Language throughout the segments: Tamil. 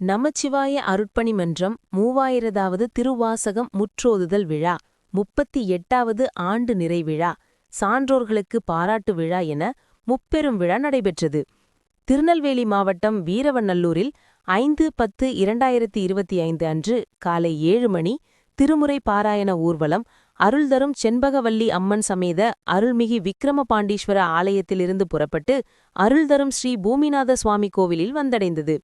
நமச்சிவாய அருட்பணி மன்றம் 3000வது திருவாசகம் முற்றோதுதல் விழா 38வது ஆண்டு நிறைவிழா சான்றோர்களுக்கு பாராட்டு விழா என முப்பெரும் விழா நடைபெற்றது. திருநெல்வேலி மாவட்டம் வீரவநல்லூரில் 5/10/2025 அன்று காலை 7 மணி திருமுறை பாராயண ஊர்வலம் அருள்தரும் செண்பகவல்லி அம்மன் சமேத அருள்மிகு விக்கிரமபாண்டீஸ்வர ஆலயத்திலிருந்து புறப்பட்டு அருள்தரும் ஸ்ரீ பூமிநாத சுவாமி கோவிலில் வந்தடைந்தது.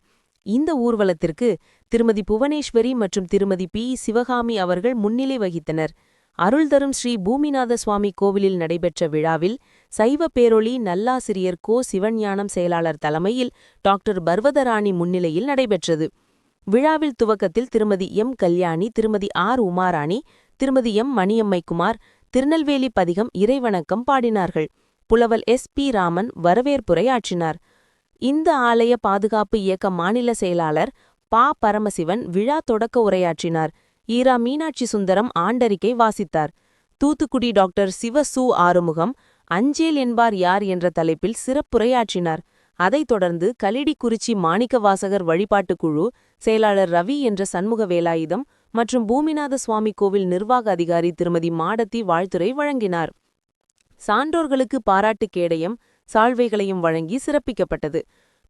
இந்த ஊர்வலத்திற்கு திருமதி புவனேஸ்வரி மற்றும் திருமதி பி. சிவகாமி அவர்கள் முன்னிலை வகித்தனர். அருள்தரும் ஸ்ரீ பூமிநாத சுவாமி கோவிலில் நடைபெற்ற விழாவில் சைவ பேரொளி நல்லாசிரியர் கோ. சிவஞானம் செயலாளர் தலைமையில் டாக்டர் பர்வதராணி முன்னிலையில் நடைபெற்றது. விழாவில் துவக்கத்தில் திருமதி எம். கல்யாணி, திருமதி ஆர். உமாராணி, திருமதி எம். மணியம்மைக்குமார் திருநெல்வேலி பதிகம் இறைவணக்கம் பாடினார்கள். புலவல் எஸ். பி. ராமன் வரவேற்புரை ஆற்றினார். இந்த ஆலய பாதுகாப்பு இயக்க மாநில செயலாளர் பா. பரமசிவன் விழா தொடக்க உரையாற்றினார். ஈரா மீனாட்சி சுந்தரம் ஆண்டறிக்கை வாசித்தார். தூத்துக்குடி டாக்டர் சிவ. சு. ஆறுமுகம் அஞ்சேல் என்பார் யார் என்ற தலைப்பில் சிறப்புரையாற்றினார். அதைத் தொடர்ந்து கலிடிக்குறிச்சி மாணிக்கவாசகர் வழிபாட்டுக் குழு செயலாளர் ரவி என்ற சண்முக வேலாயுதம் மற்றும் பூமிநாத சுவாமி கோவில் நிர்வாக அதிகாரி திருமதி மாடத்தி வாழ்த்துரை வழங்கினார். சான்றோர்களுக்கு பாராட்டு கேடயம் சால்வைகளையும் வழங்கி சிறப்பிக்கப்பட்டது.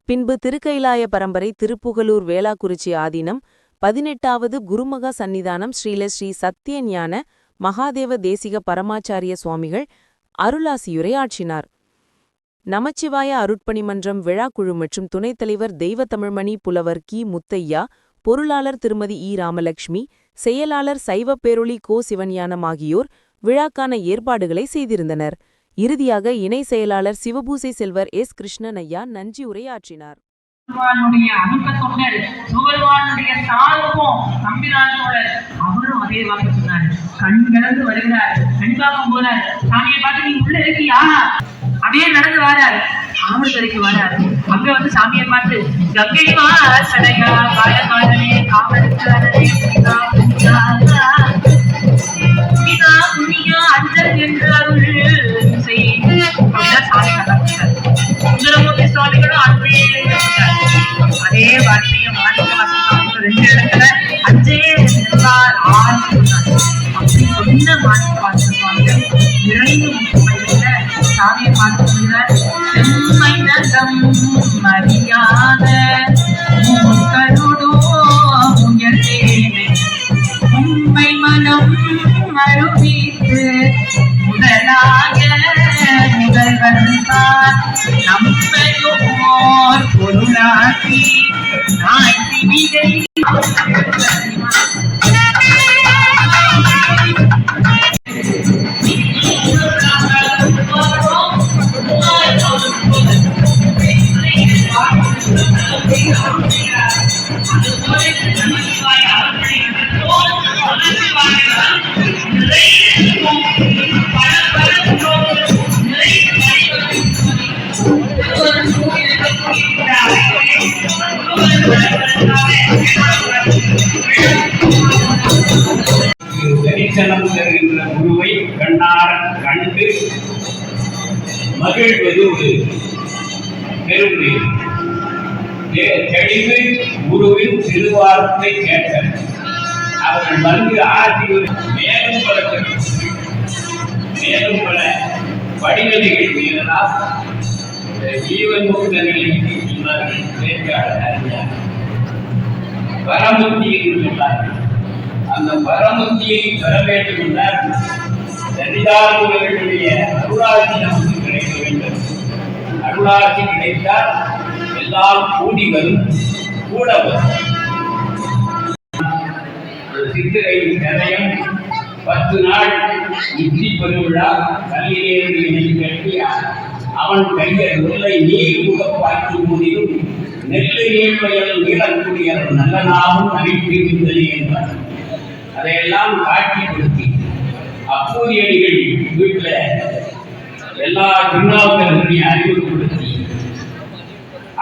பின்பு திருக்கைலாய பரம்பரை திருப்புகலூர் வேளாக்குறிச்சி ஆதீனம் 18வது குருமகா சந்நிதானம் ஸ்ரீல ஸ்ரீ சத்யஞான மகாதேவ தேசிக பரமாச்சாரிய சுவாமிகள் அருளாசியுரை ஆற்றினார். நமச்சிவாய அருட்பணி மன்றம் விழாக்குழு மற்றும் துணைத் தலைவர் தெய்வத்தமிழ்மணி புலவர் கி. முத்தையா, பொருளாளர் திருமதி இ. ராமலட்சுமி, செயலாளர் சைவ பேரொளி கோ. சிவஞானம் ஆகியோர் விழாக்கான ஏற்பாடுகளை செய்திருந்தனர். இறுதியாக இணை செயலாளர் சிவபூசை செல்வர் எஸ். கிருஷ்ணன் ஐயா நன்றி உரையாற்றினார். அவரும் அதே வாக்கு சொன்னார். கண் கலந்து வருகிறார், கண்பாக்கம் போனார். சாமியை பார்த்து நீ உள்ள இருக்கியா? அப்படியே நடந்து வரார், ஆமர்தரைக்கு வரார். அங்க வந்து சாமியை பார்த்து கங்கை சடையா காலகாலனே காவலுக்காரனே புனியா அஞ்சல் என்று அருள் சுந்தரமூர்த்தி சுவாமிகளும் அதே வார்த்தையை மாணிக்க வாசகம் 2 இடத்துல அஞ்சே நின்றார் அப்படி சொன்ன மாணிக்க வாசக சுவாமிகள் நிறைந்து சாமியை பார்த்து சொல்கிறார். செம்மை நகம் மரியாத கருடோ முயல்வேனே உண்மை மனம் அருவித்து முதலாக முதல்வந்தார் நம்மையோர் பொருளாக்கி நாட்டி விதை தரிசனம் தருகின்ற குருவை கண்ணார கண்டு மகிழ்வது ஒரு பெருமை. தெளிவு குருவின் திருவார்த்தை கேட்ட அவர்கள் வந்து ஆசிரியர் மேலும் பல படிநிலைகள் மீறலாம் ஜீவன் முக்த நிலைக்கு இவர்கள் பேச்சாளர் பரமுத்தி என்று சொன்னார்கள். அந்த பரமுத்தியை பெற வேண்டும் என்றால் சரிதாரர்களுடைய அருளாட்சி நமக்கு கிடைக்க வேண்டும். அருளாட்சி கிடைத்தால் எல்லாம் கூடி வரும், கூட வரும். சித்திரை கதையம் 10 நாள் உச்சி பெருவிழா கல்லிலேறி கட்டி அவன் கையில் முல்லை நீர் கூட பாய்ச்சி மூடியும் நெல்லு நீர்வயல் நீளக்கூடிய நல்ல நாமும் அழிப்பிருந்தது என்றார். அதையெல்லாம் காட்சிப்படுத்தி அப்போதியடிகள் வீட்டில் எல்லா திருநாவுக்கரையும் அறிமுகப்படுத்தி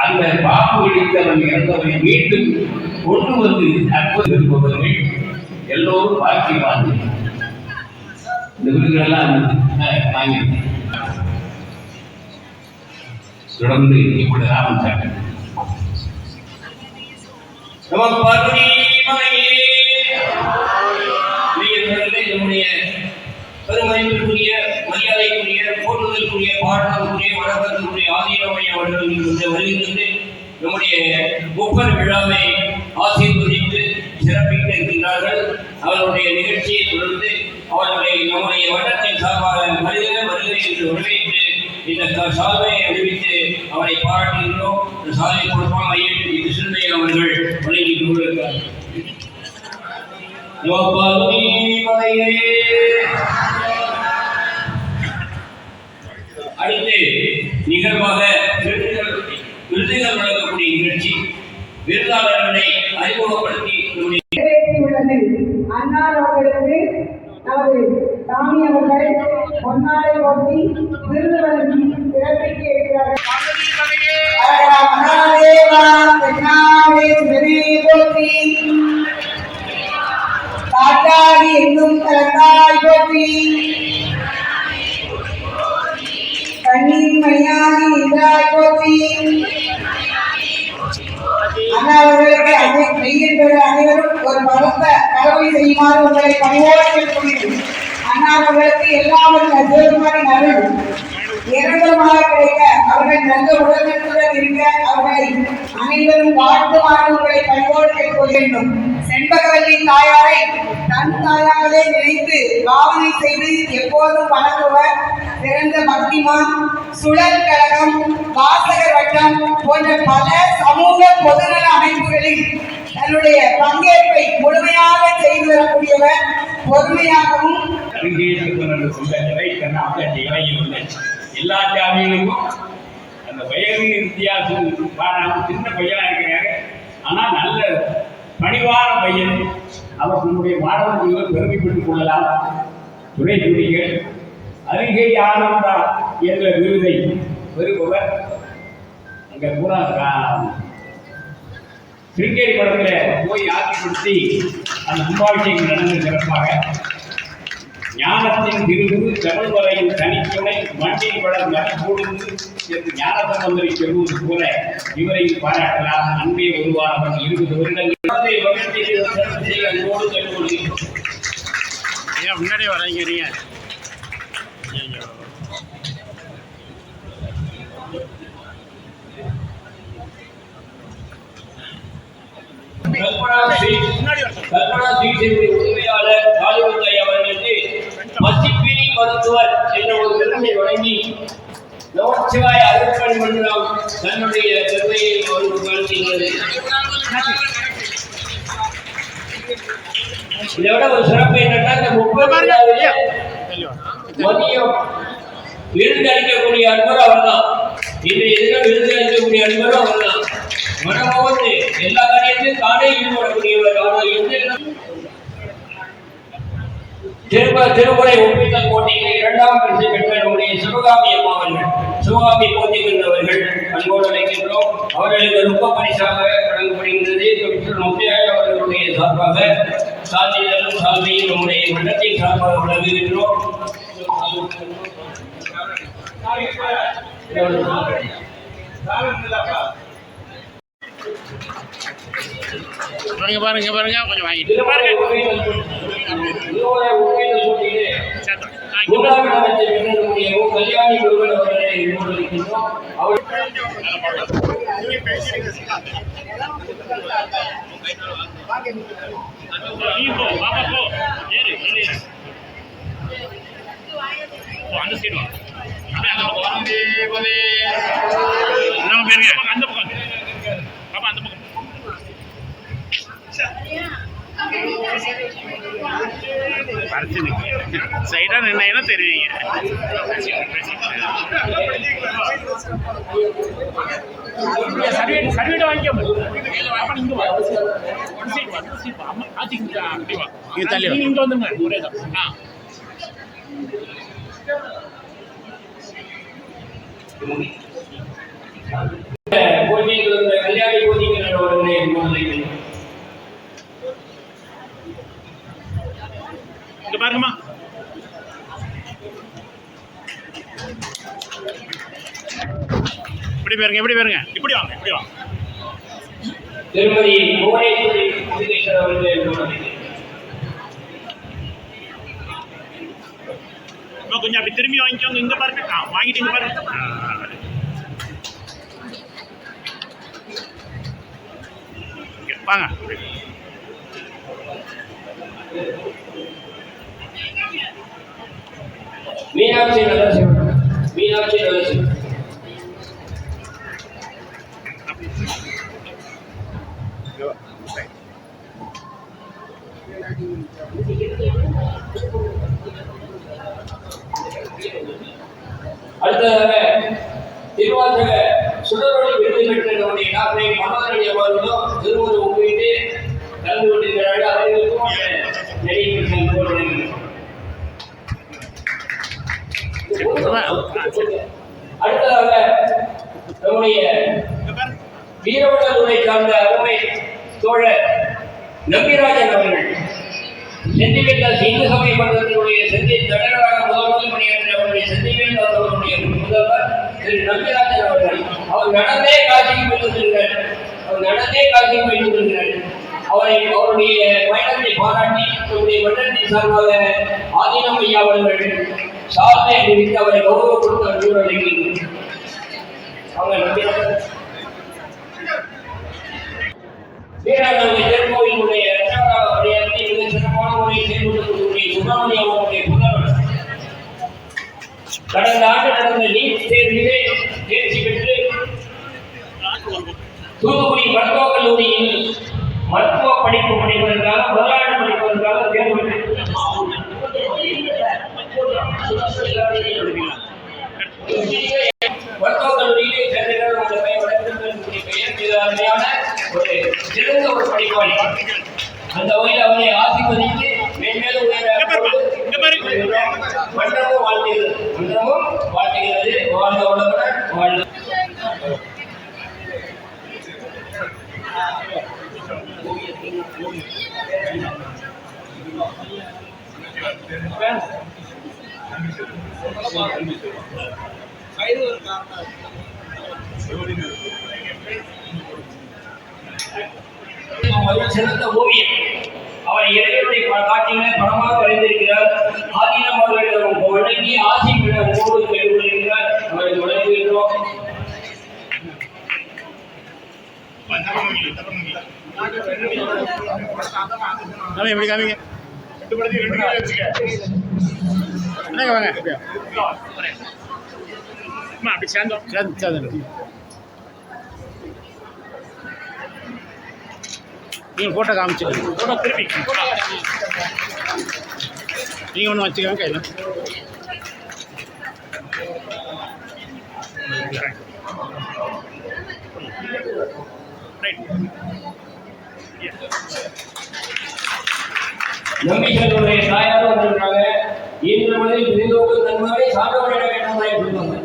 அந்த பாப்பு வெடித்தவன் இறந்தவனை மீண்டும் கொண்டு வந்து அற்புதம் இருப்பவர்கள் எல்லோரும் பாக்கியவார்கள். இந்த விருதுகளெல்லாம் வாங்கியிருக்கேன். தொடர்ந்து இப்படி ராமன் சாட்டம் நம பார்வதி மலையே. நம்முடைய பெருமதிப்பிற்குரிய, மரியாதைக்குரிய, போற்றுதலுக்குரிய, பாடலுக்குரிய, வணக்கத்திற்குரிய ஆதீனமை அவர்கள் இந்த வருகிறது நம்முடைய முப்பது விழாவை ஆசீர்வதித்து சிறப்பிக்க இருக்கின்றார்கள். அவர்களுடைய நிகழ்ச்சியை தொடர்ந்து அவர்களை நம்முடைய வட்டத்தின் சார்பாக வருகிற என்று வரவேற்று இந்த சாதனை அறிவித்து அவரை பாராட்டுகின்றோம். இந்த சாதனை பொறுப்பான ஐயன் இது சிறுமை அவர்கள் வழங்கி கொண்டிருக்கிறார்கள். அடுத்து நிகழ்வாக விருதுகள் வழங்கக்கூடிய நிகழ்ச்சி. விருதாளர்களை அறிமுகப்படுத்தி உள்ளது. அன்னார் அவர்களுக்கு நமது சாமி அவர்கள் பொன்னாடை போட்டி விருது வழங்கி சிறப்பிக்க இருக்கிறார்கள். காட்டாடி எங்கும் கலந்தாய் போற்றி, கண்ணீர் மணியாகி நின்றாய் போற்றி. அண்ணாவர்களுக்கு அனைவரும் ஒரு பலத்த கலவை செய்யுமாறு உங்களை பணியோடு கேட்டுக்கொள்கிறேன். அண்ணாவர்களுக்கு எல்லாரும் சிவகுமாரின் அருள் நிரந்தரமாக கிடைக்க, அவர்கள் நல்ல உடல்நலத்துடன் இருக்க அவர்களை அனைவரும் வாழ்த்துமாறு உங்களை பணியோடு கேட்டுக்கொள்கின்றோம். செண்பகவல்லி தாயாரை தன் தாயாரே நினைத்து பாவனை செய்து எப்போதும் வணங்குவர் சிறந்த பக்திமான். சுழல் கழகம், வாசகர் வட்டம் போன்ற பல சமூக பொதுநல அமைப்புகளில் தன்னுடைய பங்கேற்பை முழுமையாக செய்து வரக்கூடியவர். பொறுமையாகவும் எல்லா ஜாதிகளுக்கும் அந்த வயது வித்தியாசம் காரணம். சின்ன பையனாக இருக்கிறாங்க, ஆனால் நல்ல பணிவான பையன். அவர் நம்முடைய மாணவர்கள் பெருமைப்பட்டுக் கொள்ளலாம். துணை துணிகள் அருகே ஆனந்தா என்ற விருதை பெறுபவர். அங்கே பூரா சிருங்கேரி படத்தில் போய் ஆட்சிப்படுத்தி அந்த கும்பாபிஷேகம் நடந்து சிறப்பாக. ஞானத்தின் திருவு தமிழ்வரையின் தனித்துணை மண்ணின் வளம் நடிகூடுந்து என்று ஞானசம்பந்தரை சொல்வது போல இவரை பாராட்டலாம். அன்பே உருவானவன் 20 வருடங்கள் முன்னாடி வரீங்க. கல்பனா ஸ்வீட்ஸின் உரிமையாளர் காளிமுத்தை அவர்களுக்கு மசிப்பினி மருத்துவர் என்ற ஒரு விருதை வழங்கி நமச்சிவாய் அருட்பணி மன்றம் தன்னுடைய பெருமையை அவருக்கு வழங்குகிறது. இதை விட ஒரு சிறப்பு என்னன்னா, இந்த 30 மதியம் விருது அளிக்கக்கூடிய அன்பர் அவர் தான். இன்றைய தினம் விருது அளிக்கக்கூடிய அன்பரும் அவர் தான். மனமோந்து எல்லா காரியத்திலும் தானே ஈடுபடக்கூடியவர். திருமுறை ஒப்பித்தல் போட்டியில் 2ஆம் பரிசு பெற்ற நம்முடைய சிவகாமி அம்மா அவர்கள், சிவகாமி போட்டிகின்றவர்கள் அன்போடு அழைக்கின்றோம். அவர்களுக்கு ரொம்ப பரிசாக வழங்கப்படுகின்றது. முத்தையாய் அவர்களுடைய சார்பாக சான்றிதழும் சால்வையும் நம்முடைய மன்றத்தின் சார்பாக வழங்குகின்றோம். பாருங்க கொஞ்சம் வாங்கிட்டு பாருங்க. கல்யாணி அந்த சைடு நம்ம பேருங்க அந்த பக்கம் பாப்பா, அந்த பக்கம் சைடா நின்னா தெரியுங்க. சர்வீட் வாங்கிக்க இங்க வந்துங்க ஒரே தான். கல்யாணி போட்டிகளுடைய இங்க பாருங்கம்மா. இப்படி பாருங்க, இப்படி வாங்க. திருமதி புவனேஸ்வரி முருகேஸ்வர் அவர்கள் கொண்டாடுகிறேன். கொஞ்சம் அப்படி திரும்பி வாங்கிக்கோங்க. இங்க பாருங்க, வாங்கிட்டு இங்க பாருங்க. வாங்க. மீனாட்சி நல்லசிவன், மீனாட்சி நல்லசிவன். அடுத்ததாக திருவாசக சுடரொளி விருது பெற்ற நம்முடைய டாக்டர் மனோதரன் அவர்களும் திருமணம் ஒப்பிட்டு கலந்து கொண்டிருக்கிறார்கள். அவர்களுக்கும் நிறைய அடுத்ததாக நம்முடைய வீரவண்டலூரை சார்ந்த அருமை தோழர் நம்பிராஜன் அவர்கள் செந்திவேல் இந்து சமய மன்றத்தினுடைய செந்தி தலைவராக முதல்வர் பணியாற்ற அவருடைய செந்திவேல் அவர்களுடைய முதல்வர் திரு நம்பிராஜன் அவர்கள் அவர் நடந்தே காட்சிக்கு போயிருக்கிறார். அவருடைய பயணத்தை பாராட்டி நம்முடைய மன்றத்தின் சார்பாக ஆதீனம் ஐயா அவர்கள் சாதனை அறிவித்து அவரை கௌரவப்படுத்த அழைக்கின்றனர். அவங்க நம்பிராஜன் வீராங்கனை திருக்கோயிலுடைய இரண்டாவது பணியாற்றி மிக சிறப்பான முறையில் செயல்படுத்தக்கூடிய சுப்பிரமணிய அவர்களுடைய புதல்வர் கடந்த ஆண்டு நடந்த நீட் தேர்விலே தேர்ச்சி பெற்று தூத்துக்குடி மருத்துவக் கல்லூரியில் மருத்துவ படிப்பு படிப்பதற்காக முதலாண்டு படிப்பதற்காக தேர்வு மருத்துவக் கல்லூரியிலே சேர்ந்திருக்கிற பெயர் மிக அருமையான ஒரு சிறந்த ஒரு படிப்பாளி. அந்த வகையில் அவரை ஆசீர்வதித்து மேன்மேலும் மன்றமும் வாழ்த்துகிறது. வாழ்ந்த உலகுடன் வாழ்ந்த சிறந்த ஓவியம். அவர் இறைவனுடைய காட்சிகளை படமாக வரைந்திருக்கிறார். ஆதீனம் அவர்களிடம் வழங்கி ஆசி பெறுவோடு கேட்டுக்கொள்கிறார். அவரை வழங்குகின்றோம். எப்படி காமிங்க வாங்க அப்படி சேர்ந்தோம். நீங்கள் ஃபோட்டோ காமிச்சுக்கோங்க. ஃபோட்டோ திருப்பி நீங்கள் ஒன்று வச்சுக்கோங்க கையில். நம்பிக்கையுடைய தாயாரும் வந்திருக்காங்க. இன்று முதல் பிரிந்தோடு தன்மாரை சான்றோட வேண்டுமாய் சொல்லுவாங்க.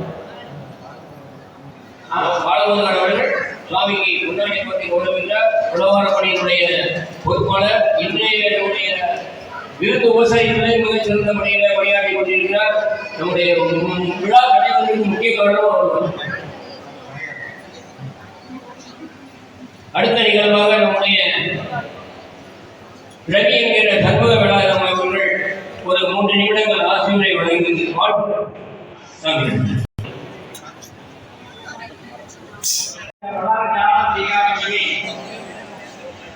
பாலமுருகன் அவர்கள் சுவாமிக்கு முன்னாடி பற்றி கொண்டுகின்றார். உலகார பணியினுடைய பொறுப்பாளர் இன்றைய விருது விவசாயிகளை மிகச் சிறந்த முறையில் பணியாற்றி கொண்டிருக்கிறார். நம்முடைய விழா கடைகளுக்கு முக்கிய காரணம் அவர்கள். அடுத்த நிகழ்வாக நம்முடைய ரவி என்கிற சண்முக விழாயம் அவர்கள் ஒரு 3 நிமிடங்கள் ஆசிரியரை வழங்கி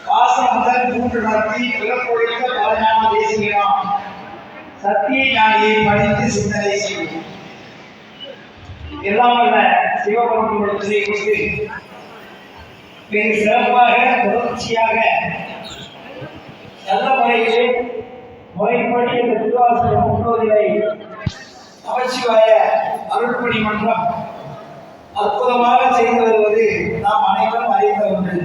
பாசம் முதல் 3 நடத்தி பிறப்பொழித்த பலஞான தேசிகிறான் சத்திய ஞானியை படித்து சிந்தனை செய்வோம். எல்லாம் வல்ல சிவபெருமானை கொண்டு மிக சிறப்பாக தொடர்ச்சியாக நல்ல முறையிலே முறைப்படி இந்த திருவாசக முன்னோதிலை நமச்சிவாய அருள்பணி மன்றம் அற்புதமாக செய்து வருவது நாம் அனைவரும் அறிந்த ஒன்று.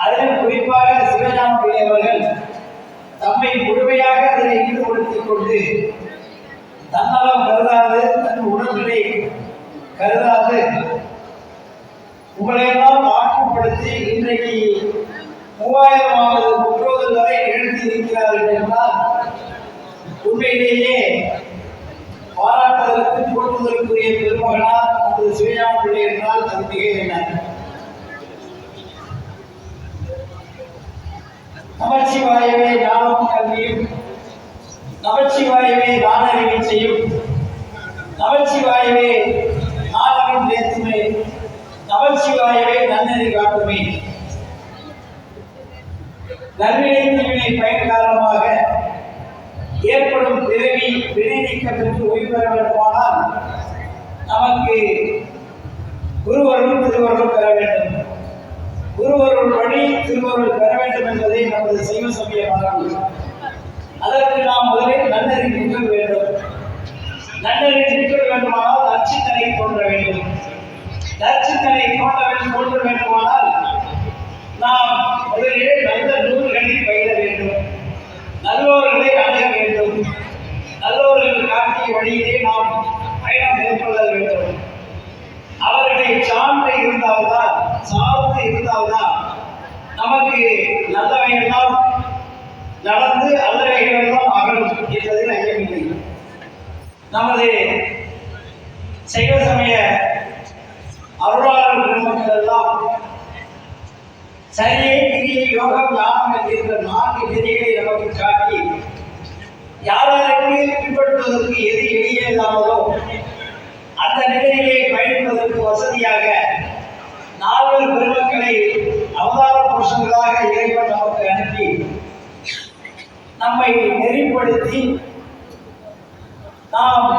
அதில் குறிப்பாக சிவஞான பிள்ளை அவர்கள் தம்மை முழுமையாக அதில் ஈடுபடுத்திக் கொண்டு தன்னலம் கருதாது, தன் உடல்நிலை கருதாது உங்களையெல்லாம் ஆற்றுப்படுத்தி இன்றைக்கு 3000வது முற்றோதல் வரை எழுதி இருக்கிறார்கள் என்றால் உண்மையிலேயே பாராட்டுவதற்கு போற்றுவதற்குரிய பெருமகனார் அந்த சிவஞான பிள்ளை என்றால் அது மிக என்ன. நமச்சிவாயவே ஞானம் கல்வியும், நமச்சிவாயவே நானறிவை செய்யும், நமச்சிவாயவே நாளவின் பேசுமே, நமச்சிவாயவே நன்னறி காட்டுமே. நல்வினை தீவினை பயன் காரணமாக ஏற்படும் பிறவி வினை நீக்கம் பெற்று ஓய்வு பெற வேண்டுமானால் நமக்கு குருவருள் திருவருள் பெற வேண்டும். குருவருள் வழி திருவருள் பெற வேண்டும் என்பதை நமது சைவ சமய மரபு. அதற்கு நாம் முதலில் நன்னறி நிற்க வேண்டும். நன்னறி நிற்க வேண்டுமானால் நற்சிந்தனை தோன்ற வேண்டும். நற்சிந்தனை தோன்ற வேண்டுமானால் நாம் முதலிலே நல்ல நூல்களை பயில வேண்டும். நல்லோர்களை அடைய வேண்டும். நல்லோர்கள் காட்டிய வழியிலே நாம் பயணம் மேற்கொள்ள வேண்டும். அவர்களை சார்ந்து இருந்தால்தான் நமக்கு நல்லவையெல்லாம் நடந்து அல்லவைகளெல்லாம் அகலும் என்பதில் ஐயமில்லை. நமது சைவ சமய அருளாளர் பெருமக்கள் எல்லாம் சரியை கிரியை யோகம் ஞானம் என்கின்ற 4 நெறிகளை நமக்கு காட்டி யாராருக்கு பின்பற்றுவதற்கு எது எளியதானதோ அந்த நிலையிலே பயணிப்பதற்கு வசதியாக 4 பெருமக்களை அவதார புருஷங்களாக இறைவன் நமக்கு அனுப்பி நம்மை நெறிப்படுத்தி நாம்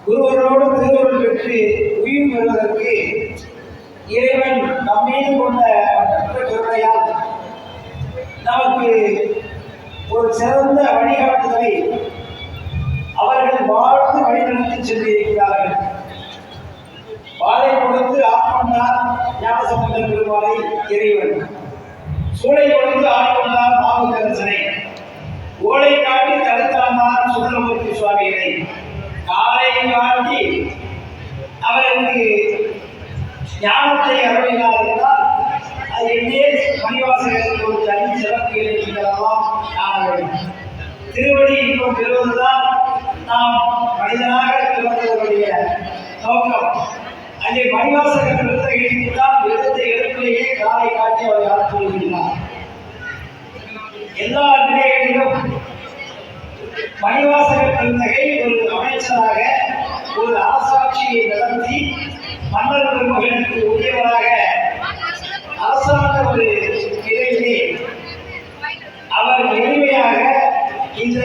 குருவரோடு திருவருள் பெற்று உயிர் பெறுவதற்கு இறைவன் நம்மீது கொண்ட கருணையால் நமக்கு ஒரு சிறந்த வழிகாட்டுதலை அவர்கள் வாழ்ந்து வழிநடத்தி சென்றிருக்கிறார்கள். வாழை கொடுத்து ஆட்கொண்டார் ஞானசம்பந்த பெருமாளை இறைவன், சூளை கொடுத்து ஆட்கொண்டார் நாவுக்கரசனை, ஓலை காட்டி தடுத்தாண்டார் சுந்தரமூர்த்தி சுவாமிகளை, காலை காட்டி அவருக்கு ஞானத்தை அருளினார் என்றால் அது என்னே மணிவாசகருக்கு ஒரு தனி சிறப்பு இருக்கின்றதெல்லாம் காண வேண்டும். திருவடி இன்பம் பெறுவதுதான் நாம் மனிதனாக பிறந்தவருடைய நோக்கம். அங்கே மணிவாசகர் விருதை எழுதித்தான் விருதை எடுப்பிலேயே காலை காட்டி அவரை ஆட்கொள்கிறார். எல்லா நிலைகளிலும் மணிவாசகர் பெருந்தகை ஒரு அமைச்சராக ஒரு அரசாட்சியை நடத்தி மன்னர் பெருமகனுக்கு உரியவராக அரசாங்க ஒரு நிலையிலே அவர் எளிமையாக இந்த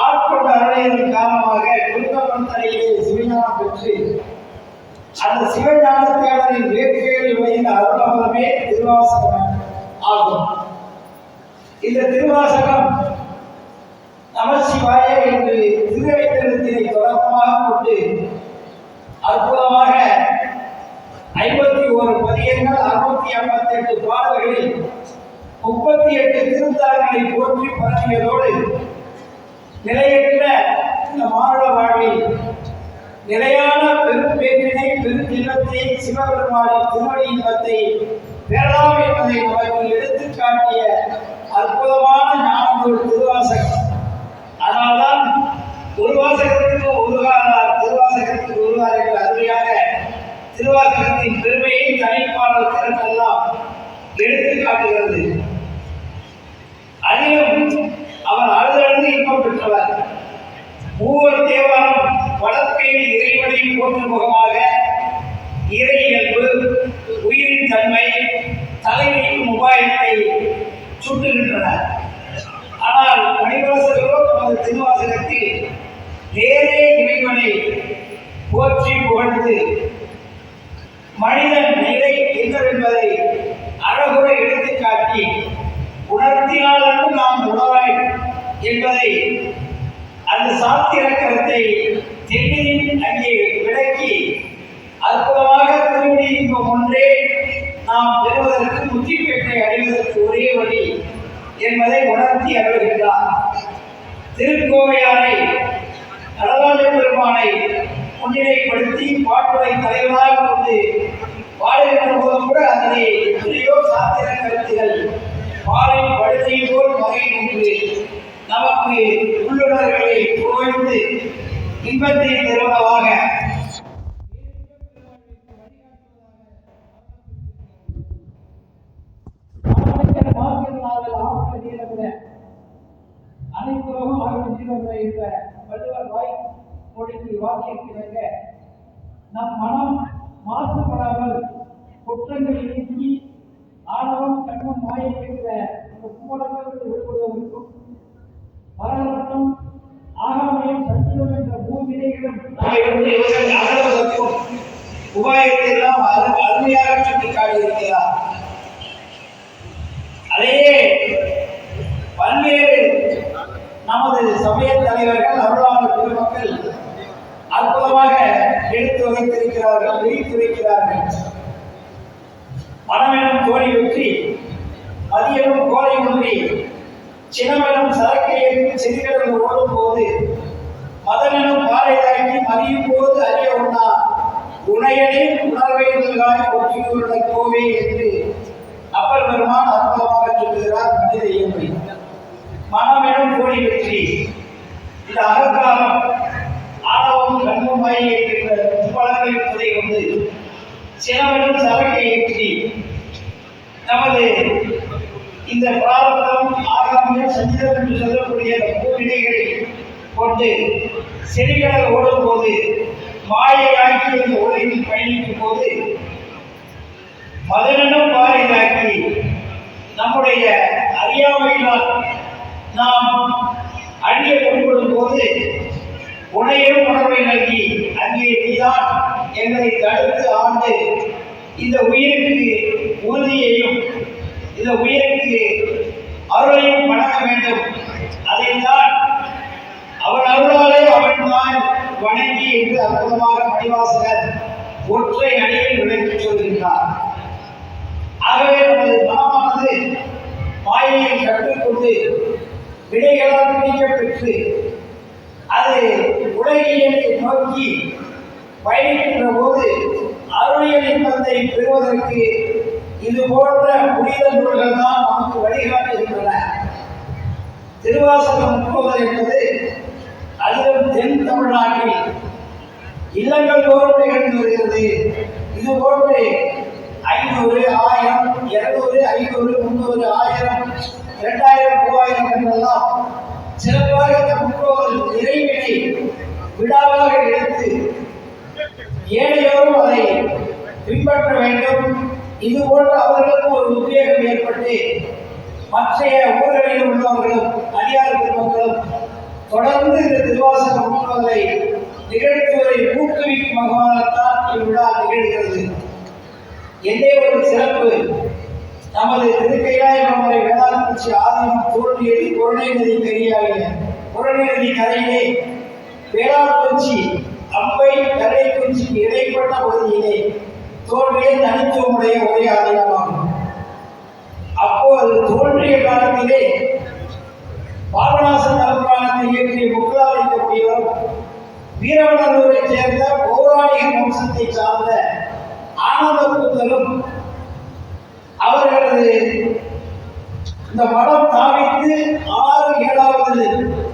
ஆட்கொண்ட அருளையின் காரணமாக குருக்கமந்தனையிலே சிவஞானம் பெற்று அந்த சிவஞான தேவரின் வேட்கையில் வைத்த அருளமரமே திருவாசகம் ஆகும். இந்த திருவாசகம் நமசிவாய என்று திருவைத்திருத்தினை தொடர்பாக கொண்டு அற்புதமாக 51 பதியங்கள் 658 பாடல்களில் 38 திருத்தலங்களை போற்றி பரவியதோடு நிலையற்ற இந்த மானுட வாழ்வில் நிலையான பெரும்பேற்றினை பெருஞ்சின்னத்தை சிவபெருமானின் திருவடி இன்பத்தை பெறலாம் என்பதை நமக்கு எடுத்துக் காட்டிய அற்புதமான ஞான நூல் திருவாசகம். அதனால்தான் திருவாசகத்துக்கு உருவார் என்ற அருமையாக திருவாசகத்தின் பெருமையை தனிப்பாளர் திறனெல்லாம் எடுத்து காட்டுகிறது. அதிலும் அவர் அழுதழுது இன்பம் பெற்றவர். மூவர் தேவாரம் வடக்கையில் இறைவனை போற்றும் முகமாக இறை இயல்பு, உயிரின் தன்மை, தலைமைக்கும் உபாயத்தை சுட்டுகின்றனர். ஆனால் மணிவாசகரோ தமது திருவாசகத்தில் வேறே இறைவனை போற்றி புகழ்ந்து மனிதன் நிலை என்னவென்பதை அழகுற எடுத்துக்காட்டி உணர்த்தினாலும் நாம் உணவாய் என்பதை அந்த சாத்திர கருத்தை தென்னின் அங்கே விளக்கி அற்புதமாக திருவடி இன்பம் ஒன்றே நாம் பெறுவதற்கு முத்திப்பேட்டை அடைவதற்கு ஒரே வழி என்பதை உணர்த்தி அருள்கின்றார். திருக்கோவையாரை நடராஜ பெருமானை முன்னிலைப்படுத்தி பாட்டுரை தலைவராக கொண்டு வாழ்கின்ற போதும் கூட அதனை எத்தனையோ சாத்திர கருத்துகள் பாலை படுதையும் போல் வகை நின்று நமக்கு உள்ளுணர்களை புகழ்ந்து இன்பத்தை தருவதாக என்ற வள்ளுவர் மொழிக்கு வாக்கியத்திற்க நம் மனம் மாசுபடாமல் குற்றங்களை நீக்கி ஆணவம் கண்ணும் மாயை என்ற மும்மடங்களுக்கு விடுபடுவதற்கும் மரணம் ஆகாமையும் சத்தியம் என்ற பூமியிலும் இவர்கள் அகழ்வதற்கும் உபாயத்தை எல்லாம் அருமையாக சுட்டிக்காட்டியிருக்கிறார். அதையே பல்வேறு நமது சமய தலைவர்கள் அருளாளர் பெருமக்கள் அற்புதமாக எடுத்து வைத்திருக்கிறார்கள், விரித்துரைக்கிறார்கள். மனமெனும் கோழி வெற்றி, மதியனும் கோழை ஒன்றி, சினமெனும் சரக்கை செடிகளுக்கு ஓடும் போது, மதனெனும் பாறை தாக்கி மதியும் போது அறிய உண்ணா உணையனே உணர்வை நல்காய் ஒற்றியுள்ள கோவே என்று அப்பர் பெருமான் அற்புதமாக சொல்லுகிறார். மனித இயல்பை மனமெனும் கோழி வெற்றி, இந்த அகங்காரம் ஆணவம் கண்ணும் மாயை என்ற முப்பழங்களின் துணை கொண்டு சினமெனும் சரக்கை ஏற்றி நமது இந்த பிராரப்தம் ஆகாமியம் சஞ்சிதம் என்று சொல்லக்கூடிய பூவினைகளை கொண்டு செடிகளை ஓடும் போது மாயையாக்கி இந்த உலகில் பயணிக்கும் போது மதனும் பாரிதாக்கி நம்முடைய அறியாமையினால் நாம் அழிய கொள்ளும் போது உனையும் உணர்வை நல்கி அங்கே நீதான் எங்களை தடுத்து ஆண்டு இந்த உயிருக்கு உறுதியையும் இந்த உயிருக்கு அருளையும் வணங்க வேண்டும். அதைத்தான் அவன் அருளாலே அவன் தான் வணங்கி என்று அற்புதமாக மணிவாசகர் ஒற்றை அடியில் விளக்கி சொல்கின்றார். ஆகவே நமது மனமானது மாயையை கற்றுக்கொண்டு விடைகளால் பிடிக்கப் பெற்று அது உலகியலை நோக்கி பயணிக்கின்ற போது அருளியல் இன்பத்தை பெறுவதற்கு இது போன்ற புனித நூல்கள் தான் நமக்கு வழிகாட்டுகின்றன. திருவாசகம் முற்போதல் என்பது அதிலும் தென் தமிழ்நாட்டில் இல்லங்கள் தோறும் நிகழ்ந்து வருகிறது. இது போன்று 500, 1000, 200, 500, 300, 1000, 2000, 3000 என்றெல்லாம் சிறப்பாக இந்த முற்போதல் இறைவினை விடாவாக எடுத்து ஏனையோரும் அதை பின்பற்ற வேண்டும். இது போன்ற அவர்களுக்கும் ஒரு உத்வேகம் ஏற்பட்டு மற்றைய ஊர்களில் உள்ளவர்களும் அடியார் பெருமக்களும் தொடர்ந்து இந்த திருவாசக முற்போதலை நிகழ்த்துவதை ஊக்குவிக்கும் வகையால்தான் இவ்விழா நிகழ்கிறது. எந்தே ஒரு சிறப்பு நமது திருக்கைலாய மலை வேளாண்குறிச்சி ஆதீனம் தோன்றியது புறநை நதி கரையாகிய புறநை நதி கரையிலே வேளாண்குறிச்சி அம்பை கரைக்குறிச்சிக்கு இடைப்பட்ட பகுதியிலே தோன்றிய தனித்துவமுடைய ஒரே ஆலயமாகும். அப்போது தோன்றிய காலத்திலே பாபநாச தலப்புராணத்தை இயற்றிய முக்கலாளிக்கக்கூடியவரும் வீரவநல்லூரை சேர்ந்த பௌராணிக வம்சத்தை சார்ந்த ஆனந்த கூத்தரும் அவர்களது இந்த மடம் தாவித்து 6-7வது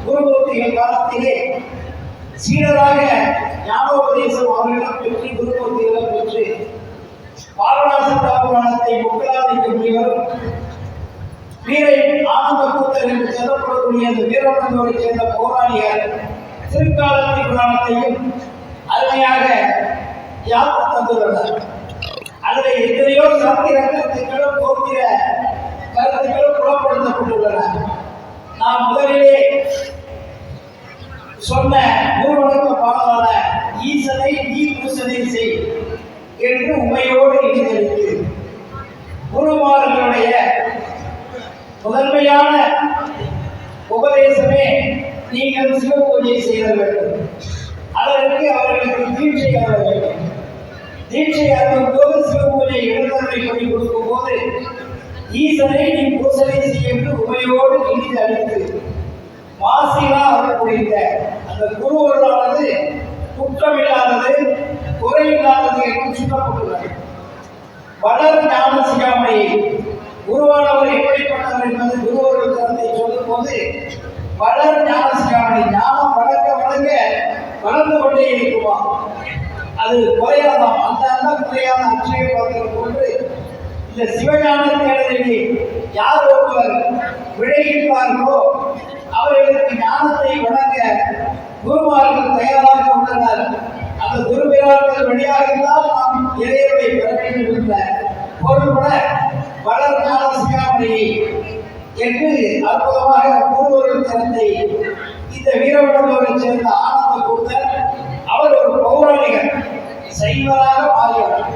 குருமூர்த்திகள் காலத்திலே சீடராக ஞானோபதேசம் அவர்களிடம் பெற்று குருமூர்த்திகளை பெற்று பாபநாச தலப்புராணத்தை முக்கலாளிக்கக்கூடியவரும் வீரை ஆனந்த கூத்தர் என்று சொல்லப்படக்கூடிய அந்த வீரவநல்லூரை சேர்ந்த பௌராணிகர் திருக்காலத்தி புராணத்தையும் அருமையாக யாத்து தந்துள்ளனர். அதில் எத்தனையோ சாத்திர கருத்துக்களும் தோற்றிர கருத்துக்களும் புலப்படுத்தப்பட்டுள்ளன. நாம் முதலிலே சொன்ன குருவணக்க பாடலான ஈசனை நீ பூசனை செய் என்று உண்மையோடு இணைந்தளித்து குருமார்களுடைய முதன்மையான உபதேசமே நீங்கள் சிவ பூஜை செய்ய வேண்டும். அதற்கு அவர்களுக்கு தீட்சை அருள வேண்டும். தீட்சை அருளும் போது சிவ பூஜை இடத்தன்மை பண்ணி கொடுக்கும் போது ஈசனை நீ பூசனை செய்ய என்று உமையோடு இணைந்து அளித்து மாசிலா அருள் புரிந்த அந்த குருவர்களானது குற்றமில்லாதது குறையில்லாதது என்று சொல்லப்பட்டுள்ளது. வளர் ஞான சிகாமணி குருவானவர் எப்படிப்பட்டவர் என்பது குருவர்கள் கருத்தை சொல்லும் போது வளர் ஞான சிகாமணி ஞானம் வளர்க்க வளர்க்க வளர்ந்து கொண்டே இருக்குமா, அது குறையாதாம். அந்த குறையான அட்சய பார்க்கிற போன்று இந்த சிவஞான தேடலிலே யார் ஒருவர் விளைகின்றார்களோ அவர்களுக்கு ஞானத்தை வழங்க குருமார்கள் தயாராக உள்ளனர். அந்த குருவிரார்கள் வழியாகத்தான் நாம் இறைவனை பெற வேண்டும் என்ற பொருள்பட வளர் ஞான சிகாமணியை என்று அற்புதமாக குருவர்கள் தரத்தை இந்த வீரவனோரை சேர்ந்த ஆனந்த கூத்தர் அவர் ஒரு பௌராணிகர், சைவராக மாறியவர்.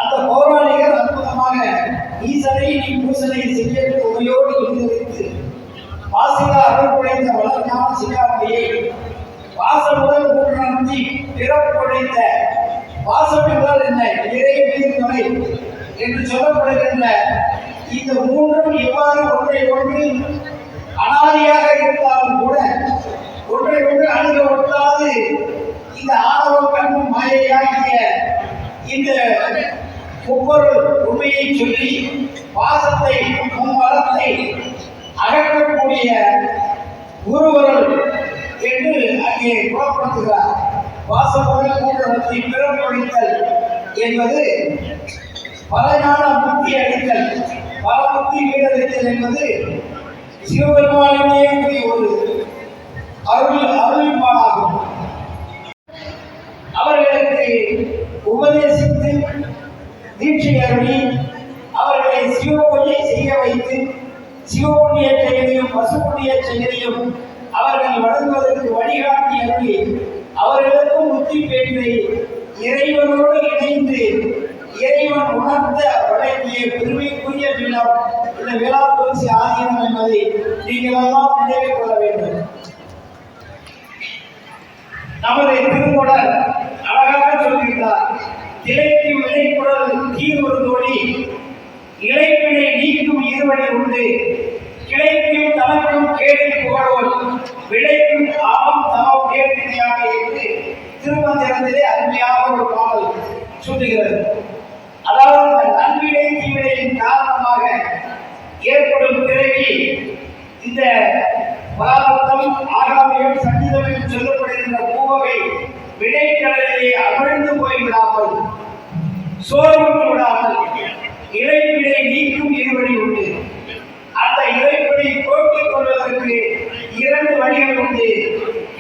அந்த பௌராணிகர் அற்புதமாக ஈசனை நீ பூசனை செய்ய உமையோடு எழுந்தளித்து வாசிகா அருள் குறைந்த வளர்ஞான சிகாமணியை வாசம் முதல் மூன்று நடத்தி பிறப்புடைத்த வாசம் என்றால் என்ன, இறை உயிர்களை என்று சொல்லப்படுகின்ற இந்த மூன்றும் எவ்வாறு ஒன்றை ஒன்று அனாதியாக இருந்தாலும் கூட ஒன்றை ஒன்று அணுக ஒட்டாது இந்த ஆணவம் கண்ணும் மாயையாகிய இந்த முப்பொருள் உண்மையை சொல்லி வாசத்தை மும்மலத்தை அகற்றக்கூடிய குருவருள் என்று அங்கே புறப்படுத்துகிறார். வாசமுடன் மூன்றத்தை பிறப்பொழித்தல் என்பது பலஞான முக்தி அளித்தல், பலமுக்தி வீடளித்தல் என்பது சிவபெருமானிலே ஒரு அருள்பாடாகும். அவர்களுக்கு உபதேசித்து தீட்சை அருளி அவர்களை சிவபூஜை செய்ய வைத்து சிவபுண்ணிய செயலையும் பசுபுண்ணிய செயலையும் அவர்கள் வழங்குவதற்கு வழிகாட்டி அருளி அவர்களுக்கும் முத்தி பெற்று இறைவனோடு இணைந்து இறைவன் உணர்ந்த வழங்கிய பெருமைக்குரிய விழா இந்த விழா துளசி ஆதீனம் என்பதை நீங்கள் எல்லாம் நினைவில் கொள்ள வேண்டும். நமது திருமூலர் அழகாக சொல்கிறார், திளைக்கும் விளைக்குடல் தீர்வு தோழி இழைப்பினை நீக்கும் இருவழி உண்டு, கிளைக்கும் தனக்கும் கேடில் புகழோல் விளைக்கும் ஆம் தமம் கேட்கிறாக என்று திருமந்திரத்திலே அருமையாக ஒரு பாடல் சொல்லுகிறது. அதாவது நன்வினை தீவினையின் காரணமாக ஏற்படும் பிறவி இந்த பராமத்தம் ஆகாமியம் சங்கீதம் என்று சொல்லப்படுகின்ற பூவகை விடைக்கடலிலே அமிழ்ந்து போய்விடாமல் சோர்வுற்று விடாமல் இறைப்பினை நீக்கும் இருவழி உண்டு. அந்த இறைப்பினை போக்கிக் கொள்வதற்கு இரண்டு வழிகள் உண்டு.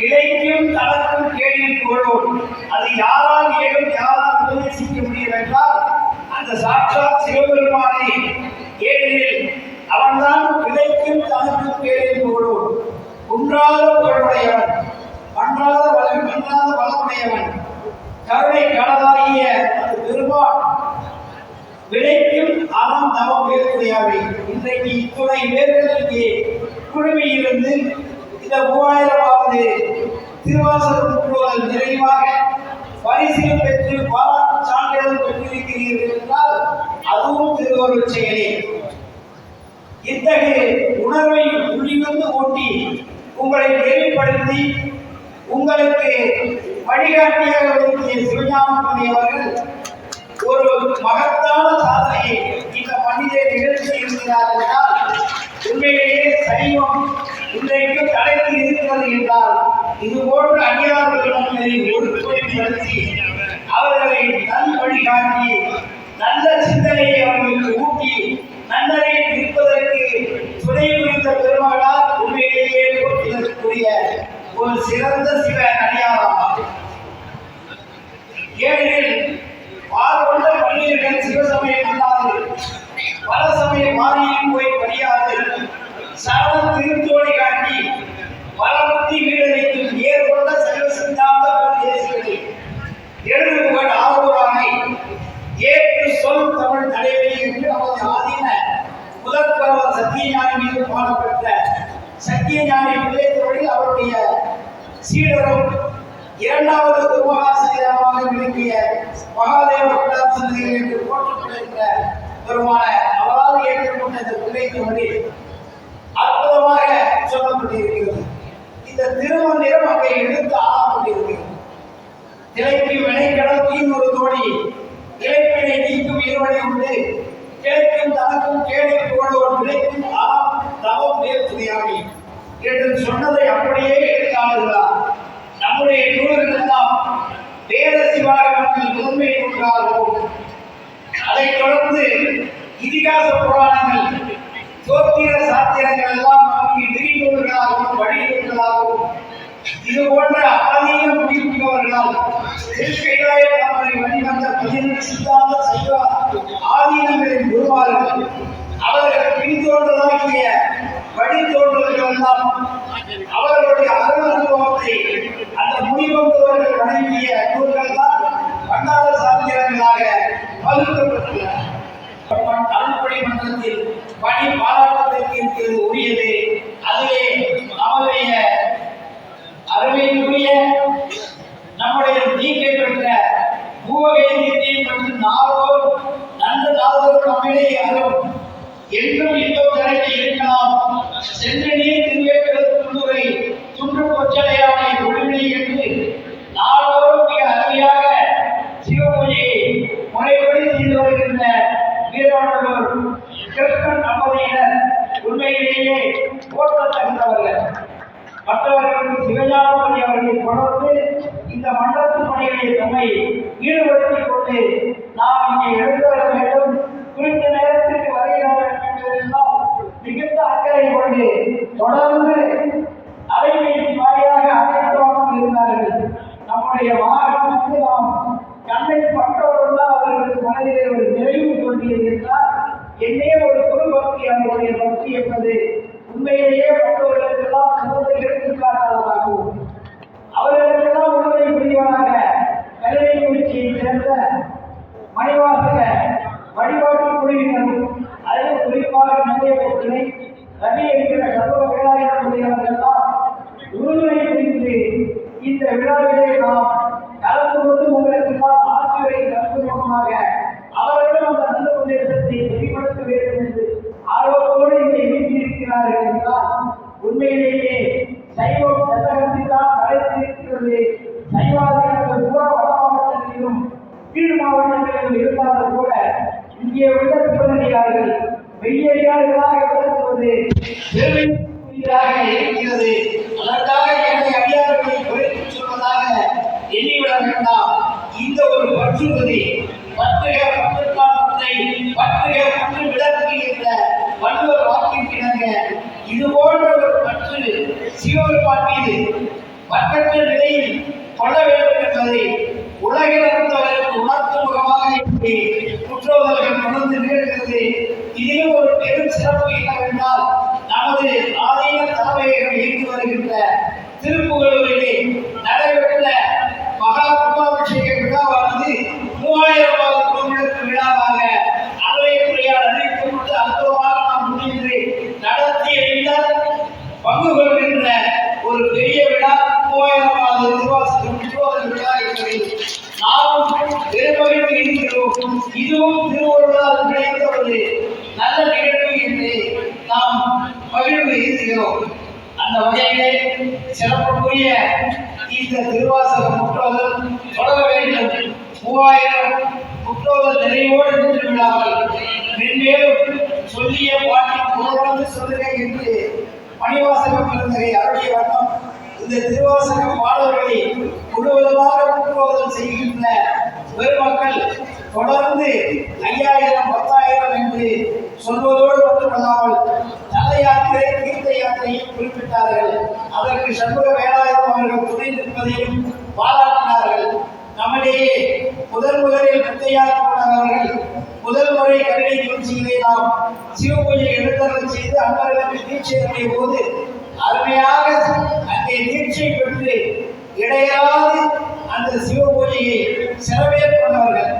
இலைக்கும் தனக்கும் கேடில் புகழோம். அது யாரால் ஏதும் யாரால் உபதேசிக்க முடியும் என்றால் அந்த சாட்சாத் சிவபெருமானை, ஏனெனில் அவன்தான் இலைக்கும் தனக்கும் கேடில் புகழோம். குன்றாத புகழுடையவன், மன்றாத வளமுடையவன், கருணை கடலாகிய அந்த பெருமான் விளைக்கும் அறம் தவம் வேறுடையவை. இன்றைக்கு இத்துணை வேர்களுக்கு குழுமி இருந்து இந்த 3000வது திருவாசகம் முற்றுவதல் நிறைவாக பரிசில் பெற்று பாராட்டு சான்றிதழ் பெற்றிருக்கிறீர்கள் என்றால் அதுவும் திருவருள் செயலே. இத்தகைய உணர்வை உள்ளிருந்து ஓட்டி உங்களை நெறிப்படுத்தி உங்களுக்கு வழிகாட்டியாக விளங்கிய சிவஞானமணி அவர்கள் ஒரு மகத்தான சாதனையை இந்த மனிதரை நிகழ்ச்சி இருக்கிறார் என்றால் உண்மையிலேயே சைவம் இன்றைக்கு தலைத்து இருக்கிறது என்றால் இது போன்ற அடியார்களை ஒழுங்குபடுத்தி அவர்களை நல் வழிகாட்டி நல்ல சிந்தனையை அவர்களுக்கு ஊட்டி நன்னரை நிற்பதற்கு துணை புரிந்த பெருமாளால் உண்மையிலேயே போற்றுவதற்குரிய ஒரு சிறந்த சிவ அடியாராகும். ஏனெனில் வாழ்கொண்ட பள்ளியர்கள் சிவசமயம் அல்லாது பல சமய மாறியில் போய் படியாது சரண திருத்தோடி காட்டி பலமுத்தி வீடனைக்கும் ஏற்பட்ட சைவ சித்தாந்த தேசிகளை எழுதுபுகழ் ஆர்வரானை ஏற்று சொல் தமிழ் தலைவலி என்று நமது ஆதீன முதற்பரவர் சத்தியஞானி மீது பாடப்பட்ட சத்தியஞானி பிள்ளைத்தோடில் அவருடைய சீடரும் இரண்டாவது குருமகாசிரியராக விளங்கிய மகாதேவ சன்னதிகள் என்று போற்றப்படுகின்ற பெருமான அவரால் ஏற்கப்பட்ட இந்த பிள்ளைத்தோடி அற்புதமாக சொல்லப்பட்டிருக்கிறது. இந்த திருமந்திரம் அங்கே எடுத்து ஆளப்பட்டிருக்கிறது. திளைக்கும் வினைக்கடல் தீர்வு தோழி இழைப்பினை நீக்கும் இருவழி உண்டு, கேட்கும் தனக்கும் கேடை புகழோர் விளைக்கும் ஆம் தவம் நேர்த்துணையாகி என்று சொன்னதை அப்படியே எடுத்தாளுகிறார். நம்முடைய நூல்கள் எல்லாம் வேத சிவாகமத்தில் முதன்மை கொண்டாகும். அதைத் தொடர்ந்து இதிகாச புராணங்கள், சோத்திர சாத்திரங்கள் எல்லாம் நமக்கு விரிநூல்கள் திருக்கைலாய பரம்பரை வழிவந்த 17 சித்தாந்த சைவ ஆதீனங்களின் குருமார்கள் அவர்கள் பின்தோன்றலாகிய வழித்தோன்றல்கள் எல்லாம் அவர்களுடைய அருள் அனுபவத்தை அந்த முடிவந்தவர்கள் வழங்கிய நூல்கள் தான் பண்டார சாத்திரங்களாக வகுக்கப்பட்டுள்ளன. அருள்படை மன்றத்தில் பணி பாராட்டத்திற்கு உரியது. அதிலே நம்முடைய அருமைக்குரிய நம்முடைய நீக்கை பெற்ற மூவகை நீதியை மற்றும் நாளோர் நன்று நாளோர் நம்மிலே அரும் என்றும் இன்பம் தரத்தை இருக்கலாம். சென்று நீர் திருவேற்கரை துன்று கொச்சலையானை ஒளிமை என்று நாளோரும் மிக அருமையாக சிவபூஜையை முறைப்படி செய்து வருகின்ற வீரவர்களோர் கிருஷ்ணன் தம்பதியினர் உண்மையிலேயே போற்றத்தகுந்தவர்கள். மற்றவர்களுக்கு சிவஞானபதி அவர்களை தொடர்ந்து இந்த மன்றத்து பணிகளை நம்மை ஈடுபடுத்திக் கொண்டு நாம் இங்கே எழுந்து வர வேண்டும், குறித்த நேரத்திற்கு வருகிற வேண்டும் என்பதெல்லாம் மிகுந்த அக்கறை கொண்டு தொடர்ந்து அலைபேசி வாயிலாக அழைத்தவர்கள் இருந்தார்கள். நம்முடைய மாகாணத்துக்கு நாம் கண்ணை பட்டவுடன் அவர்களுக்கு மனதிலே ஒரு நிறைவு தோன்றியது என்றால் என்னே ஒரு குரு பக்தி அவருடைய பக்தி என்பது உண்மையிலேயே மற்றவர்களுக்கெல்லாம் சிறந்த எடுத்துக்காட்டாளராகவும் அவர்களுக்கெல்லாம் உண்மை புரிவாராக கல்விக்குறிச்சியை சேர்ந்த மணிவாசக வழிபாட்டு குழுவினரும் அதில் குறிப்பாக நிலையத்தினை ரவி என்கிற சர்வ வேளாண்மையவர்கள்தான் உறுதுணை புரிந்து இந்த விழாவிலே நாம் கலந்து கொண்டு உங்களுக்கு தான் ஆசிரியரை தற்பூர்வமாக அவர்களும் அந்த நல்ல உபதேசத்தை வெளிப்படுத்த வேண்டும் என்று ஆர்வத்தோடு இங்கே வீட்டிருக்கிறார்கள் என்றால் உண்மையிலேயே சைவம் சட்டகத்தில் தான் நடைபெற்றிருக்கிறது. சைவாதிகள் கூட வட மாவட்டங்களிலும் கீழ் மாவட்டங்களிலும் இருந்தாலும் கூட இங்கே உள்ள சிவனடியார்கள் வெய்யடியார்களாக விளக்குவது பெருமையாக இருக்கிறது. அதற்காக என்னை அடியார்களை குறைத்து சொல்வதாக எண்ணிவிட வேண்டாம். இந்த ஒரு பற்றுறுதி பற்றுக பற்றுக்காலத்தை பற்றுக பற்று விளக்குகின்ற வள்ளுவர் வாக்கிற்கிணங்க இது போன்ற ஒரு பற்று சிவபெருமான் மீது பற்றற்ற நிலையில் கொள்ள வேண்டும் என்பதை உலகிலிருந்தவர்களுக்கு உணர்த்தும் முகமாக குற்றவாளிகள் தொடர்ந்து நிகழ்கிறது. இதிலும் ஒரு பெரும் சிறப்பு என்னவென்றால் நமது ஆதீன தலைமையகம் இயங்கி வருகின்ற திருப்புகலூரிலே நடைபெற்ற மகா கும்பாபிஷேக விழாவானது 3000வது குடும்பத்து விழாவாக அலுவலகத்துறையால் அறிவிக்கப்பட்டு அற்புதமாக நாம் முன்னின்று நடத்தி எண்ணினால் பங்கு கொள்கின்ற ஒரு பெரிய விழா 3000வது திருவாசகம் விழா என்பதை நாமும் பெருமகிழ்வு இருக்கிறோம். இதுவும் திருவள்ளுவரால் கிடைத்த ஒரு நல்ல நிகழ்வு என்று நாம் மகிழ்வு இருக்கிறோம். அந்த வகையிலே சிறப்புக்குரிய இந்த திருவாசகம் முற்றோதல் தொடர வேண்டும். 3000 முற்றோதல் நிறைவோடு நின்று விடாமல் மென்மேலும் சொல்லிய பாட்டின் புகழ்ந்து சொல்லுக என்று மணிவாசகம் இருந்தகை அருடைய வண்ணம் இந்த திருவாசகம் பாடல்களை முழுவதுமாக முற்றோதல் செய்கின்ற பெருமக்கள் தொடர்ந்து 5000 10,000 என்று சொல்வதோடு மட்டுமல்லாமல் தல யாத்திரை தீர்த்த யாத்திரையும் குறிப்பிட்டார்கள். அதற்கு சண்முக வேலாயுதம் அவர்கள் துணை நிற்பதையும் பாராட்டினார்கள். நம்மிடையே முதலில் முத்தையாற்றவர்கள் முதல் முறை கருணை நிகழ்ச்சிகளை நாம் சிவபூஜை எழுத்தரவு செய்து அன்பர்களுக்கு தீட்சை அடைய போது அருமையாக அங்கே தீட்சை பெற்று இடையாது அந்த சிவபூஜையை சிறமேற்கொண்டவர்கள்.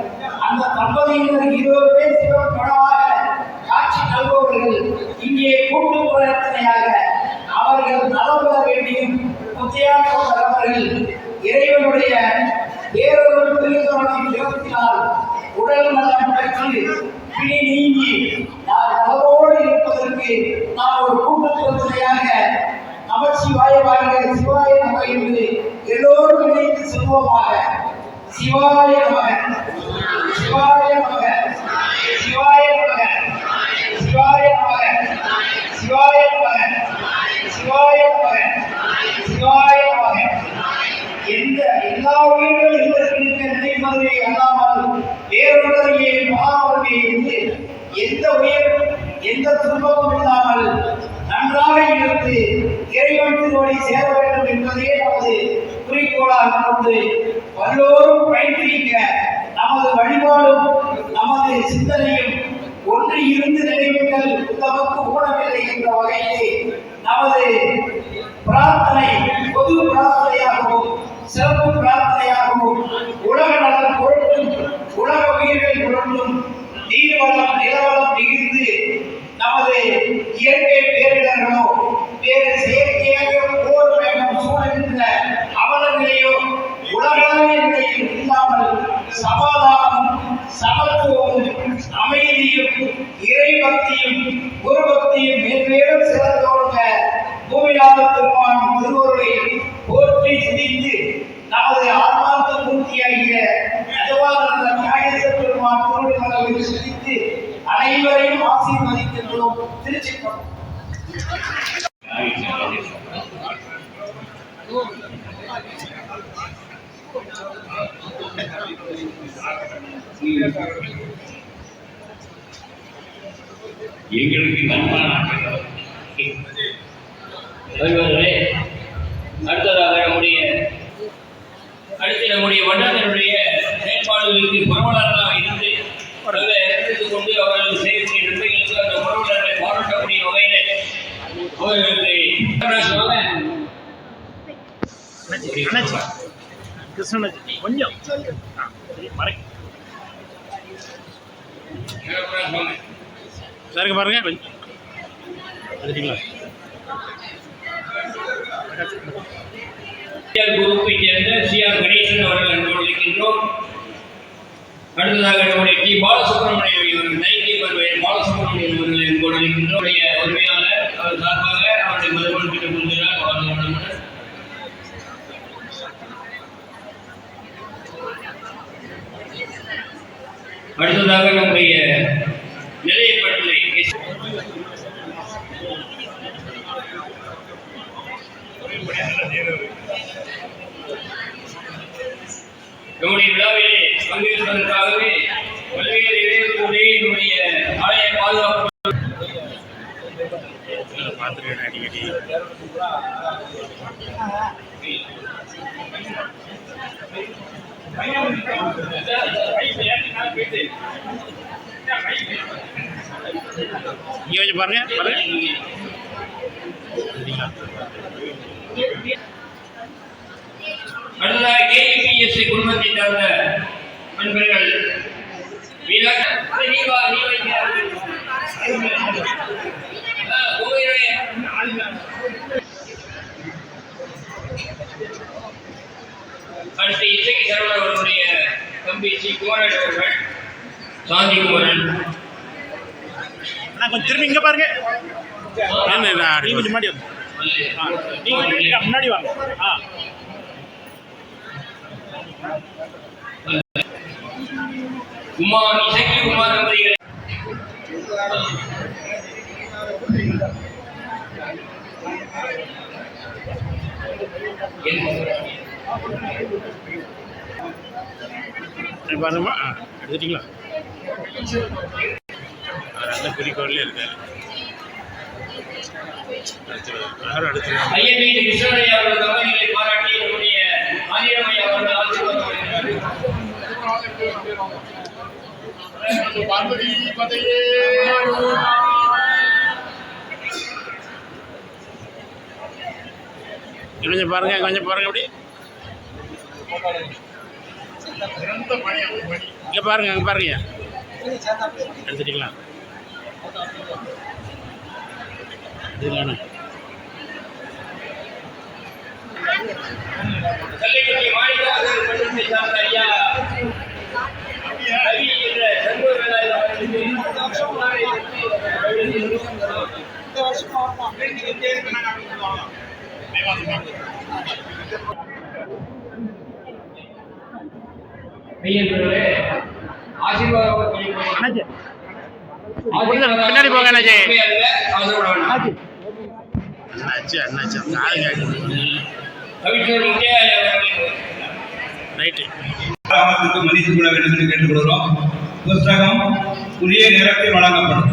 அந்த தம்பதியினர் 20 பேர் சிவம் பணமாக காட்சி நல்பவர்கள் இங்கே கூட்டு பிரயத்தனையாக அவர்கள் நலம் பெற வேண்டியும் முத்தையாற்றவர் அவர்கள் இறைவனுடைய வேறொரு திருத்தவனின் திறத்தினால் உடல் நலம் பெற்று பிடி நீங்கி நலவோடு இருப்பதற்கு நாம் ஒரு கூட்டு பிரச்சனையாக நமச்சிவாய வாழ்க சிவாய நம என்று எல்லோரும் இணைத்து செல்வோமாக. சிவாய நமக சிவாய நமக சிவாய நமக சிவாய நமக சிவாய நமக சிவாய நமக சிவாய நமக. எந்த எல்லா உயிர்களும் இருக்க நினைப்பதை அல்லாமல் வேறொருவரையே மகாவரையே என்று எந்த உயிர் எந்த துன்பமும் இல்லாமல் நன்றாக இருந்து இறைவன் திருவடி சேர வேண்டும் என்பதே நமது குறிக்கோளாக கொண்டு எல்லோரும் பயன்பெறுக. நமது வழிபாடும் நமது சிந்தனையும் ஒன்று இருந்து நினைவுகள் தமக்கு ஊனமில்லை என்ற வகையிலே நமது பிரார்த்தனை பொது பிரார்த்தனையாகவும் சிறப்பு பிரார்த்தனையாகவும் உலக நலன் பொருட்டும் உலக உயிர்கள் பொருட்டும் நீர்வளம் நிலவளம் மிகுந்து நமது இயற்கை பேரிடர்களோ வேறு செயற்கையாக போர் வேகம் சூழ்கின்ற அவல நிலையோ உலகளவிய நிலையில் இல்லாமல் சமாதானம் சமத்துவமும் அமைதியும் இறைபக்தியும் குருபக்தியும் மேன்மேலும் சிறந்தோங்க பூமிநாத பெருமான் திருவருளை போற்றி சிரித்து நமது ஆன்மார்த்த மூர்த்தியாகிய நஜவானந்த ஞானேச பெருமான் திருவள்ளுவரை சிரித்து அனைவரையும் ஆசீர்வதிக்கின்றோம். திருச்சிற்றம்பலம். எங்களுக்கு நண்பனாக அடுத்ததாக நம்முடைய வட்டாரத்தினுடைய செயல்பாடுகளுக்கு புறவலர்களாக இருந்து எடுத்துக் கொண்டு அவர்கள் செய்யக்கூடிய நன்மைகளுக்கு அந்த புறவலர்களை பாராட்டக்கூடிய வகையில் அவர்களுக்கு கிருஷ்ணனாச்சி கொஞ்சம் சாருங்க பாருங்க கொஞ்சம் எடுத்தீங்களா குரூப்பை சேர்ந்த சி.ஆர். கணேசன் அவர்கள் அன்போடு இருக்கின்றோம். அடுத்ததாக நம்முடைய டி. பாலசுப்ரமணியம் இவர்கள் நைட்டி பருவம் பாலசுப்ரமணியம் அவர்கள் அன்போடு இருக்கின்றோம். உரிமையாளர் அவர் சார்பாக அவருடைய மறுபடியும் பெற்றுக் கொள்கிறார். அடுத்ததாக நம்முடைய நிலையப்பட்டளை நம்முடைய விழாவிலே பங்கேற்பதற்காகவே பல்வேறு இடைவெளிகளுடைய நம்முடைய ஆலய பாதுகாப்பு பார்த்துருக்கேன் அடிக்கடி இங்கே கொஞ்சம் பாருங்க அடுத்ததாக கேபிஎஸ்சி குடும்பத்தை சார்ந்த நண்பர்கள் அடுத்து இசைக்கு சரவணன் அவர்களுடைய தம்பி சி. குமாரன் அவர்கள் சாந்தி குமாரன் கொஞ்சம் திரும்பி இங்கே பாருங்க கொஞ்சம் முன்னாடி முன்னாடி வாங்க இசைக்கு குமார் தம்பதிகள் பாருங்கம்மா எடுத்துட்டீங்களா நல்ல குறிக்கோள்லேயே இருக்காரு. அடுத்து ஐயப்பி கிருஷ்ணனையா அவர்கள் தம்பதிகளை பாராட்டி என்னுடைய ஆயிரமையா அவர்கள் ஆசீர்வாதம் கொஞ்சம் பாருங்க அப்படி இங்கே பாருங்க அங்கே பாருங்க எடுத்துட்டீங்களா இதுதானே கல்லைக்குட்டி மாநில அரசு பள்ளியை சார்ந்த ஐயா ரவி என்ற சண்முக வேலாயுதம் பின்னாடி போங்க அண்ணாச்சி ரைட்டு மதித்துக் கொள்ள வேண்டும் என்று கேட்டுக்கொள்கிறோம். புஸ்தகம் உரிய நேரத்தில் வழங்கப்படும்.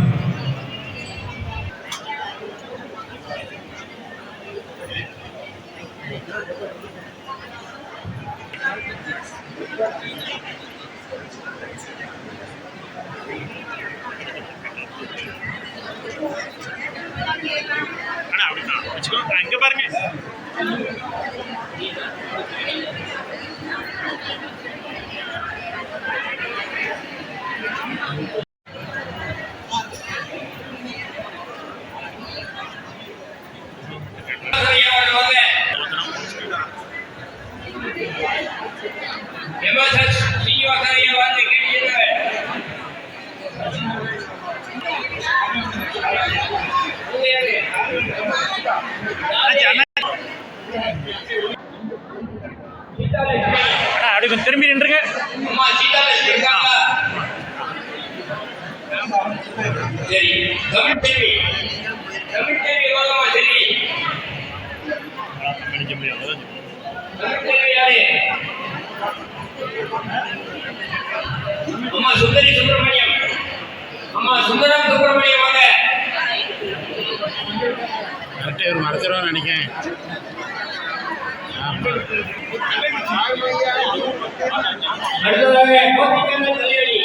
அண்ணா அப்படிதான் வச்சுக்கோ. இங்க பாருங்க. அப்படி கொஞ்சம் திரும்பி நின்றுங்க. சரி தமிழ் தேவி சரி படிக்க முடியாது. தமிழ் தேவி யாரு? அம்மா சுந்தரி சுப்பிரமணியம். அம்மா சுந்தரம் சுப்பிரமணியம் வாங்க. கரெக்டாக ஒரு மறைச்சிருவான்னு நினைக்கிறேன். அடுத்ததாக கோபிகண்ணன் கல்யாணி.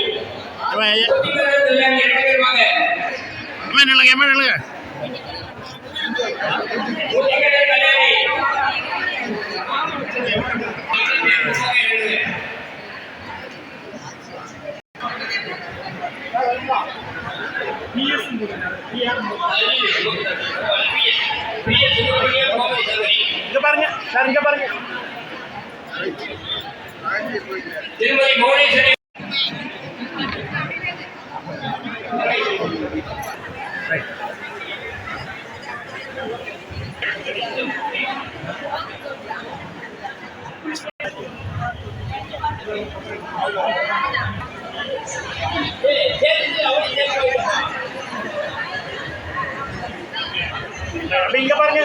கோபிகண்ணன் கல்யாணி 2 பேர் வாங்க. நில்லுங்க நில்லுங்க. கோபிகண்ணன் கல்யாணி. இங்க பாருங்க சார், இங்க பாருங்க. திருமதி புவனேஸ்வரி. இங்க பாருங்க.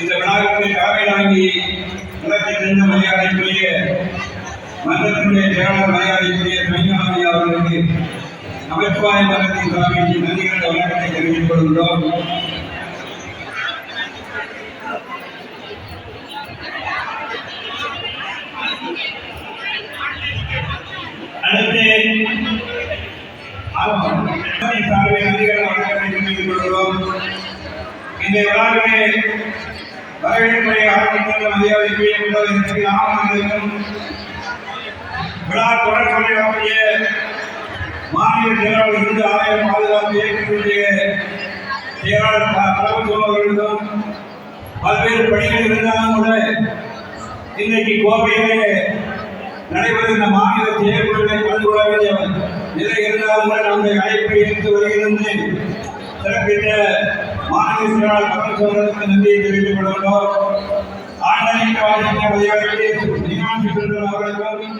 இந்த விழாவிற்கு காவை வாங்கி உலகத்திலிருந்து மரியாதைக்குரிய மன்றத்தினுடைய செயலாளர் மரியாதைக்குரிய சைனாமணி அவர்களுக்கு நமச்சிவாய மன்றத்தின் சார்பில் நன்றிகளை வணக்கத்தை தெரிவித்துக் கொள்கிறோம். அடுத்து சார்பில் நன்றிகளை வணக்கத்தை தெரிவித்துக் கொள்கிறோம். இந்த விழாவிலே வரவேற்பை ஆரம்பித்துள்ள மரியாதைக்குரிய முதலமைச்சர் ஆவணங்களுக்கும் விழா தொடர்புடைய மாநில செயலாளர் இந்து ஆலய பாதுகாப்பு இயக்கத்தினுடைய செயலாளர் பரமசிவம் அவர்களுக்கும் பல்வேறு பணிகள் இருந்தாலும் கூட இன்றைக்கு கோவையிலே நடைபெறுகின்ற மாநில செயற்குழுவை கலந்து கொள்ள வேண்டிய நிலை இருந்தாலும் கூட நம்முடைய அழைப்பை ஏற்று வருகிறது சிறப்பித்த மாநில செயலாளர் பரமசிவர்களுக்கு நன்றியை தெரிவித்துக் கொள்கிறோம். ஆண்டனிக்கு வாழ்க்கை மரியாதைக்கு அவர்களுக்கும்